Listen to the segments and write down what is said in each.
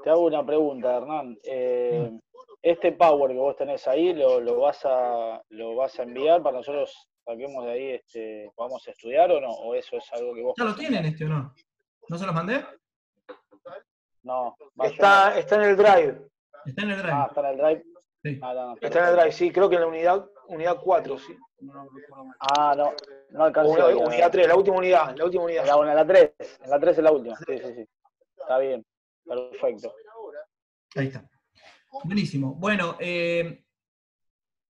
Te hago una pregunta, Hernán. Este Power que vos tenés ahí, ¿lo vas a enviar para nosotros saquemos de ahí, vamos a estudiar o no? ¿O eso es algo que vos ¿Ya lo tienen presentás? o no? ¿No se los mandé? No, yo no. Está en el Drive. Está en el Ah, Drive. está en el Drive. Sí. Ah, no, Está en el Drive, sí, creo que en la unidad 4, sí. Ah, no, no O alcancé hoy a unidad ver. 3, la última unidad. En la 3, en la 3 es la última. Sí, sí, sí. Está bien, perfecto. Ahí está. Buenísimo. Bueno,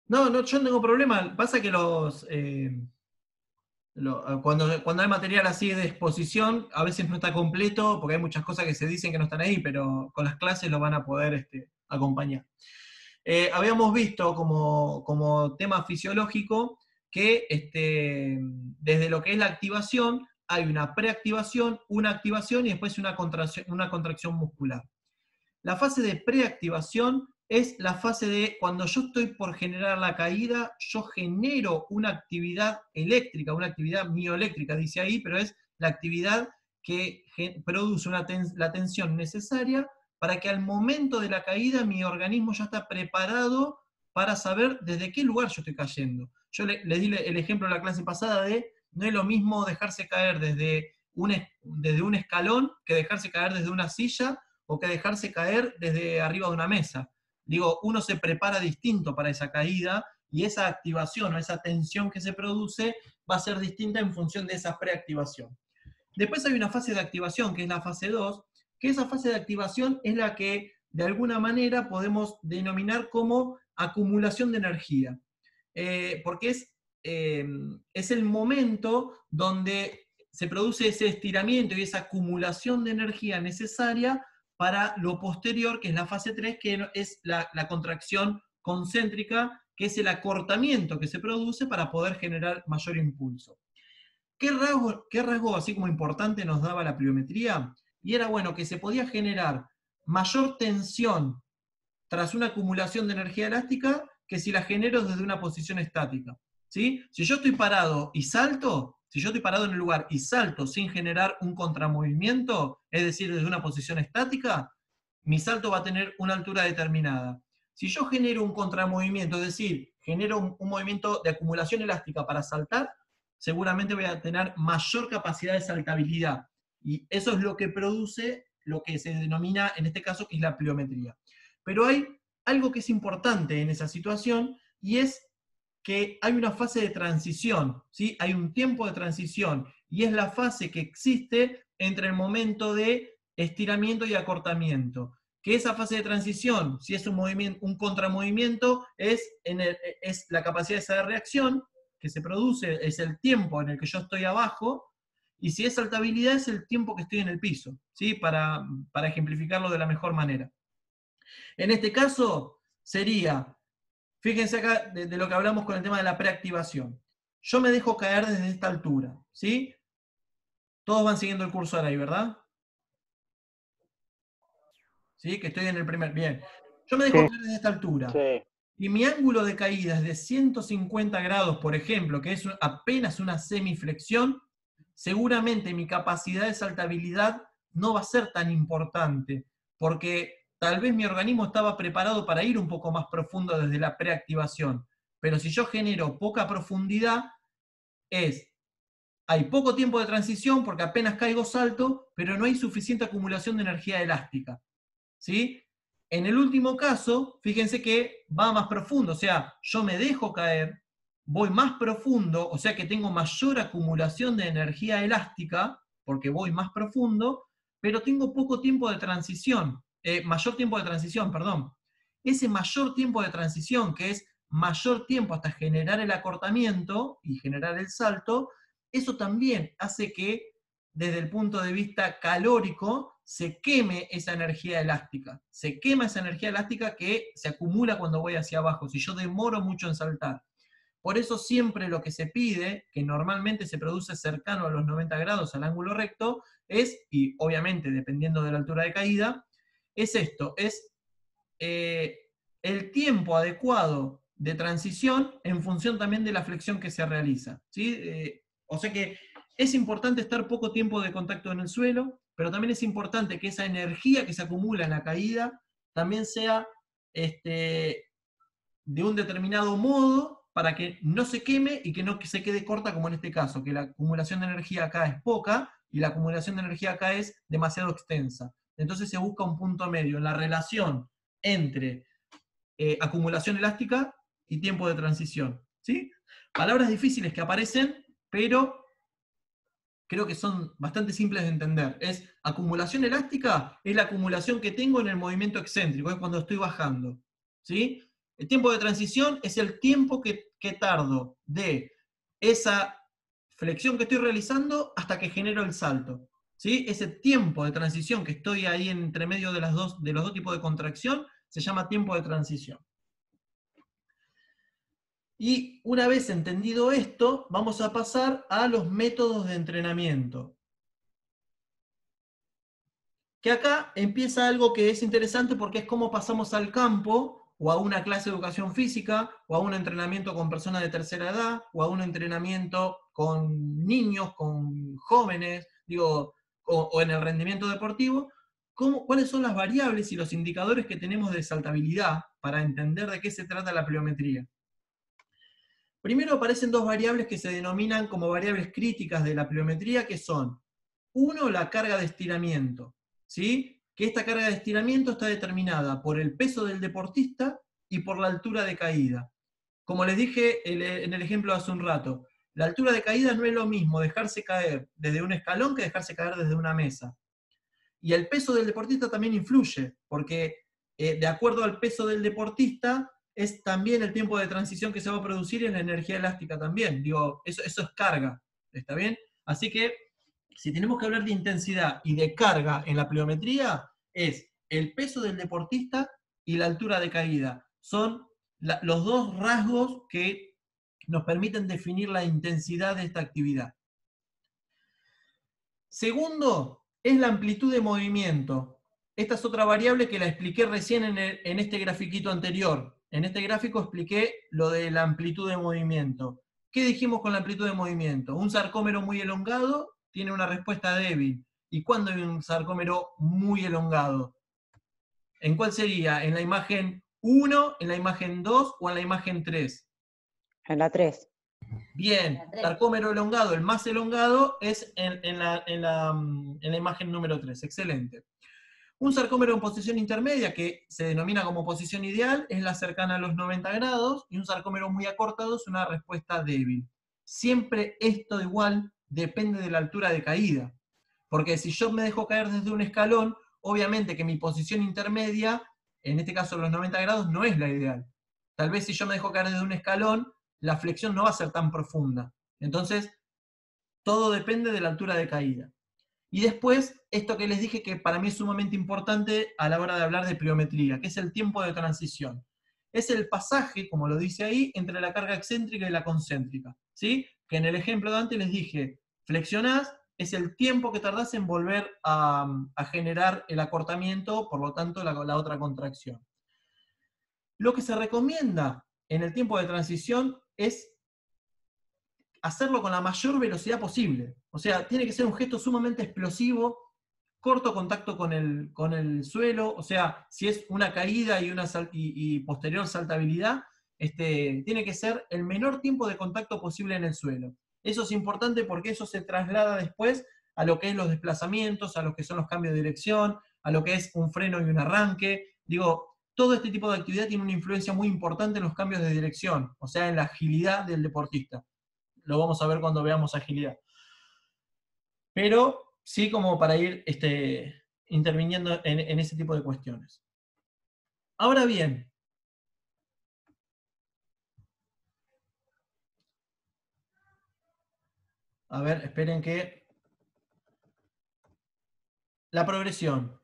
no, yo no tengo problema. Pasa que cuando hay material así de exposición, a veces no está completo, porque hay muchas cosas que se dicen que no están ahí, pero con las clases lo van a poder acompañar. Habíamos visto como tema fisiológico que desde lo que es la activación, hay una preactivación, una activación y después una contracción muscular. La fase de preactivación es la fase de cuando yo estoy por generar la caída, yo genero una actividad eléctrica, una actividad mioeléctrica, dice ahí, pero es la actividad que produce la tensión necesaria para que al momento de la caída mi organismo ya está preparado para saber desde qué lugar yo estoy cayendo. Yo les di el ejemplo en la clase pasada de no es lo mismo dejarse caer desde un escalón que dejarse caer desde una silla o que dejarse caer desde arriba de una mesa. Digo, uno se prepara distinto para esa caída y esa activación o esa tensión que se produce va a ser distinta en función de esa preactivación. Después hay una fase de activación, que es la fase 2, que esa fase de activación es la que de alguna manera podemos denominar como acumulación de energía. Porque es el momento donde se produce ese estiramiento y esa acumulación de energía necesaria para lo posterior, que es la fase 3, que es la contracción concéntrica, que es el acortamiento que se produce para poder generar mayor impulso. ¿Qué rasgo así como importante nos daba la pliometría? Y era bueno que se podía generar mayor tensión tras una acumulación de energía elástica que si la genero desde una posición estática. ¿Sí? Si yo estoy parado y salto, si yo estoy parado en el lugar y salto sin generar un contramovimiento, es decir, desde una posición estática, mi salto va a tener una altura determinada. Si yo genero un contramovimiento, es decir, genero un movimiento de acumulación elástica para saltar, seguramente voy a tener mayor capacidad de saltabilidad. Y eso es lo que produce lo que se denomina, en este caso, que es la pliometría. Pero hay algo que es importante en esa situación y es que hay una fase de transición, ¿sí? Hay un tiempo de transición y es la fase que existe entre el momento de estiramiento y acortamiento. Que esa fase de transición, si es un contramovimiento, es la capacidad de esa reacción que se produce, es el tiempo en el que yo estoy abajo, y si es saltabilidad es el tiempo que estoy en el piso, ¿sí? Para ejemplificarlo de la mejor manera. En este caso sería, fíjense acá de lo que hablamos con el tema de la preactivación. Yo me dejo caer desde esta altura, ¿sí? Todos van siguiendo el cursor ahí, ¿verdad? ¿Sí? Que estoy en el primer. Bien. Yo me dejo caer desde esta altura. Sí. Y mi ángulo de caída es de 150 grados, por ejemplo, que es apenas una semiflexión, seguramente mi capacidad de saltabilidad no va a ser tan importante, porque tal vez mi organismo estaba preparado para ir un poco más profundo desde la preactivación. Pero si yo genero poca profundidad, hay poco tiempo de transición porque apenas caigo salto, pero no hay suficiente acumulación de energía elástica. ¿Sí? En el último caso, fíjense que va más profundo, o sea, yo me dejo caer, voy más profundo, o sea que tengo mayor acumulación de energía elástica, porque voy más profundo, pero tengo poco tiempo de transición, mayor tiempo de transición, perdón. Ese mayor tiempo de transición, que es mayor tiempo hasta generar el acortamiento y generar el salto, eso también hace que, desde el punto de vista calórico, se queme esa energía elástica. Se quema esa energía elástica que se acumula cuando voy hacia abajo, si yo demoro mucho en saltar. Por eso siempre lo que se pide, que normalmente se produce cercano a los 90 grados al ángulo recto, y obviamente dependiendo de la altura de caída, es esto, es el tiempo adecuado de transición en función también de la flexión que se realiza. ¿Sí? O sea que es importante estar poco tiempo de contacto en el suelo, pero también es importante que esa energía que se acumula en la caída también sea de un determinado modo para que no se queme y que no se quede corta como en este caso, que la acumulación de energía acá es poca y la acumulación de energía acá es demasiado extensa. Entonces se busca un punto medio en la relación entre acumulación elástica y tiempo de transición. ¿Sí? Palabras difíciles que aparecen, pero creo que son bastante simples de entender. Es acumulación elástica, es la acumulación que tengo en el movimiento excéntrico, es cuando estoy bajando. ¿Sí? El tiempo de transición es el tiempo que tardo de esa flexión que estoy realizando hasta que genero el salto. ¿Sí? Ese tiempo de transición que estoy ahí entre medio de los dos tipos de contracción se llama tiempo de transición. Y una vez entendido esto, vamos a pasar a los métodos de entrenamiento. Que acá empieza algo que es interesante porque es cómo pasamos al campo, o a una clase de educación física, o a un entrenamiento con personas de tercera edad, o a un entrenamiento con niños, con jóvenes, o en el rendimiento deportivo, cuáles son las variables y los indicadores que tenemos de saltabilidad para entender de qué se trata la pliometría. Primero aparecen dos variables que se denominan como variables críticas de la pliometría, que son, uno, la carga de estiramiento, ¿sí? Que esta carga de estiramiento está determinada por el peso del deportista y por la altura de caída. Como les dije en el ejemplo de hace un rato, la altura de caída no es lo mismo dejarse caer desde un escalón que dejarse caer desde una mesa. Y el peso del deportista también influye, porque de acuerdo al peso del deportista, es también el tiempo de transición que se va a producir y la energía elástica también. Eso es carga, ¿está bien? Así que, si tenemos que hablar de intensidad y de carga en la pliometría, es el peso del deportista y la altura de caída. Son los dos rasgos que nos permiten definir la intensidad de esta actividad. Segundo, es la amplitud de movimiento. Esta es otra variable que la expliqué recién en este grafiquito anterior. En este gráfico expliqué lo de la amplitud de movimiento. ¿Qué dijimos con la amplitud de movimiento? Un sarcómero muy elongado tiene una respuesta débil. ¿Y cuándo hay un sarcómero muy elongado? ¿En cuál sería? ¿En la imagen 1, en la imagen 2 o en la imagen 3? En la 3. Bien, sarcómero elongado, el más elongado es en la imagen número 3. Excelente. Un sarcómero en posición intermedia, que se denomina como posición ideal, es la cercana a los 90 grados, y un sarcómero muy acortado es una respuesta débil. Siempre esto igual depende de la altura de caída. Porque si yo me dejo caer desde un escalón, obviamente que mi posición intermedia, en este caso los 90 grados, no es la ideal. Tal vez si yo me dejo caer desde un escalón, la flexión no va a ser tan profunda. Entonces, todo depende de la altura de caída. Y después, esto que les dije que para mí es sumamente importante a la hora de hablar de pliometría, que es el tiempo de transición. Es el pasaje, como lo dice ahí, entre la carga excéntrica y la concéntrica. ¿Sí? Que en el ejemplo de antes les dije, flexionás, es el tiempo que tardás en volver a generar el acortamiento, por lo tanto la otra contracción. Lo que se recomienda en el tiempo de transición es hacerlo con la mayor velocidad posible. O sea, tiene que ser un gesto sumamente explosivo, corto contacto con el suelo, o sea, si es una caída y posterior saltabilidad, tiene que ser el menor tiempo de contacto posible en el suelo. Eso es importante porque eso se traslada después a lo que es los desplazamientos, a lo que son los cambios de dirección, a lo que es un freno y un arranque. Todo este tipo de actividad tiene una influencia muy importante en los cambios de dirección, o sea, en la agilidad del deportista. Lo vamos a ver cuando veamos agilidad. Pero sí como para ir interviniendo en ese tipo de cuestiones. Ahora bien, a ver, esperen que... La progresión.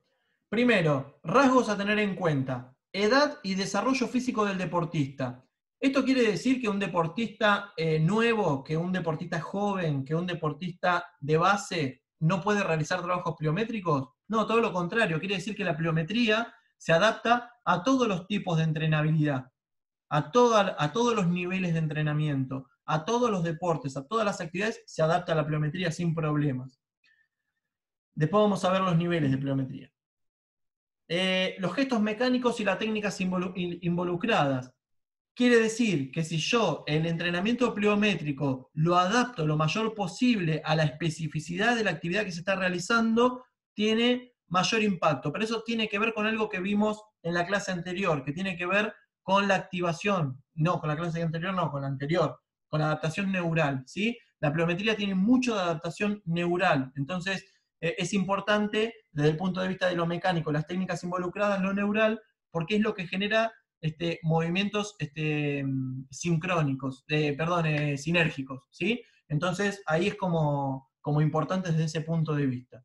Primero, rasgos a tener en cuenta. Edad y desarrollo físico del deportista. Esto quiere decir que un deportista nuevo, que un deportista joven, que un deportista de base no puede realizar trabajos pliométricos. No, todo lo contrario. Quiere decir que la pliometría se adapta a todos los tipos de entrenabilidad, a todos los niveles de entrenamiento, a todos los deportes, a todas las actividades, se adapta a la pliometría sin problemas. Después vamos a ver los niveles de pliometría. Los gestos mecánicos y las técnicas involucradas. Quiere decir que si yo el entrenamiento pliométrico lo adapto lo mayor posible a la especificidad de la actividad que se está realizando, tiene mayor impacto. Pero eso tiene que ver con algo que vimos en la clase anterior, que tiene que ver con la activación. No, con la clase anterior no, con la anterior. Con la adaptación neural, ¿sí? La pliometría tiene mucho de adaptación neural. Entonces, es importante, desde el punto de vista de lo mecánico, las técnicas involucradas, lo neural, porque es lo que genera movimientos sincrónicos, sinérgicos, ¿sí? Entonces, ahí es como importante desde ese punto de vista.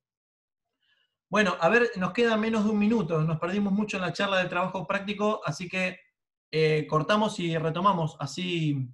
Bueno, a ver, nos queda menos de un minuto, nos perdimos mucho en la charla de trabajo práctico, así que cortamos y retomamos, así